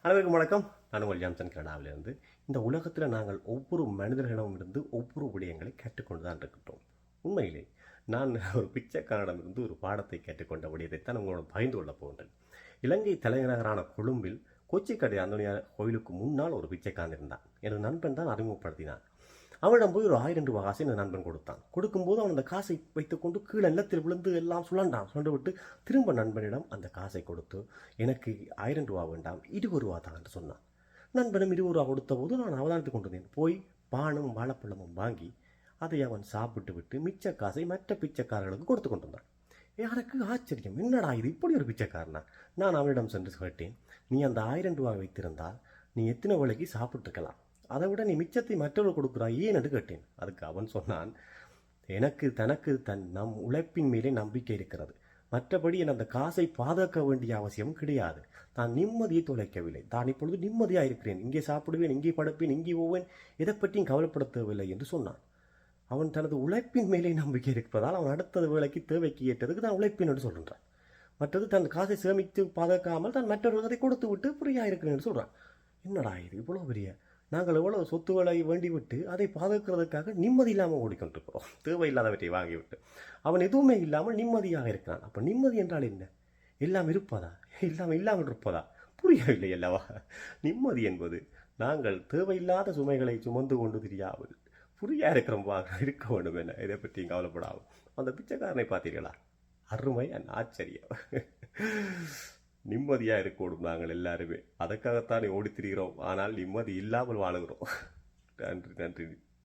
அனைவருக்கும் வணக்கம். நான் உங்கள் ஜான்சன் கனடாவிலிருந்து. இந்த உலகத்தில் நாங்கள் ஒவ்வொரு மனிதர்களிடமிருந்து ஒவ்வொரு விடயங்களை கேட்டுக்கொண்டு தான் இருக்கின்றோம். உண்மையிலே நான் ஒரு பிச்சைக்காரனிடமிருந்து ஒரு பாடத்தை கேட்டுக்கொண்ட விடயத்தைத்தான் உங்களோட பகிர்ந்து கொள்ளப் போகின்றேன். இலங்கை தலைநகரான கொழும்பில் கொச்சிக்கடை அந்தோனியார் கோயிலுக்கு முன்னால் ஒரு பிச்சைக்காரன் இருந்தான். எனது நண்பன் தான் அறிமுகப்படுத்தினான். அவனிடம் போய் ஒரு 1000 ரூபாய் காசை என் நண்பன் கொடுத்தான். கொடுக்கும்போது அவன் அந்த காசை வைத்துக்கொண்டு கீழே நிலத்தில் விழுந்து எல்லாம் சுழண்டு விட்டு திரும்ப நண்பனிடம் அந்த காசை கொடுத்து, எனக்கு 1000 ரூபா வேண்டாம், 20 ரூபா தான் என்று சொன்னான். நண்பனும் 20 ரூபா கொடுத்த போது நான் அவதானித்துக் கொண்டிருந்தேன். போய் பானும் வாழைப்பழமும் வாங்கி அதை அவன் சாப்பிட்டு விட்டு மிச்ச காசை மற்ற பிச்சைக்காரர்களுக்கு கொடுத்து கொண்டிருந்தான். எனக்கு ஆச்சரியம், என்னடா இது இப்படி ஒரு பிச்சைக்காரனா? நான் அவனிடம் சென்று கேட்டேன், நீ அந்த 1000 ரூபாய் வைத்திருந்தால் நீ எத்தனை வேளைக்கு சாப்பிட்டுருக்கலாம், அதை விட நீ மிச்சத்தை மற்றவர்கள் கொடுக்குறாய் ஏன் என்று கேட்டேன். அதுக்கு அவன் சொன்னான், தனக்கு நம் உழைப்பின் மேலே நம்பிக்கை இருக்கிறது, மற்றபடி என் அந்த காசை பாதுகாக்க வேண்டிய அவசியம் கிடையாது. தான் நிம்மதியை தொலைக்கவில்லை, தான் இப்பொழுது நிம்மதியாக இருக்கிறேன், இங்கே சாப்பிடுவேன், இங்கே படுப்பேன், இங்கே போவேன், எதை பற்றியும் கவலைப்பட தேவையில்லை என்று சொன்னான். அவன் தனது உழைப்பின் மேலே நம்பிக்கை இருப்பதால் அவன் அடுத்தது வேலைக்கு தேவைக்கு ஏற்றதுக்கு தான் உழைப்பின் என்று சொல்கின்றான். மற்றது தன் காசை சேமித்து பாதுகாக்காமல் தான் மற்றவர்கள் அதை கொடுத்து விட்டு ஃப்ரீயாக இருக்கிறேன் என்று சொல்கிறான். என்னடா இது இவ்வளோ பெரிய, நாங்கள் எவ்வளவு சொத்துக்களை வேண்டிவிட்டு அதை பாதுகாக்கிறதுக்காக நிம்மதி இல்லாமல் ஓடிக்கொண்டிருக்கிறோம், தேவையில்லாதவற்றை வாங்கிவிட்டு. அவன் எதுவுமே இல்லாமல் நிம்மதியாக இருக்கிறான். அப்போ நிம்மதி என்றால் என்ன? எல்லாம் இருப்பதா, இல்லாமல் இருப்பதா? புரியவில்லை அல்லவா? நிம்மதி என்பது நாங்கள் தேவையில்லாத சுமைகளை சுமந்து கொண்டு தெரியாமல் புரியா இருக்க வேண்டும் என இதை பற்றியும் கவலைப்படாமல். அந்த பிச்சைக்காரனை பார்த்தீர்களா? அருமை, ஆச்சரியம். நிம்மதியாக இருக்கணும் நாங்கள் எல்லாருமே, அதற்காகத்தானே ஓடித்திரிகிறோம். ஆனால் நிம்மதி இல்லாமல் வாழுகிறோம். நன்றி.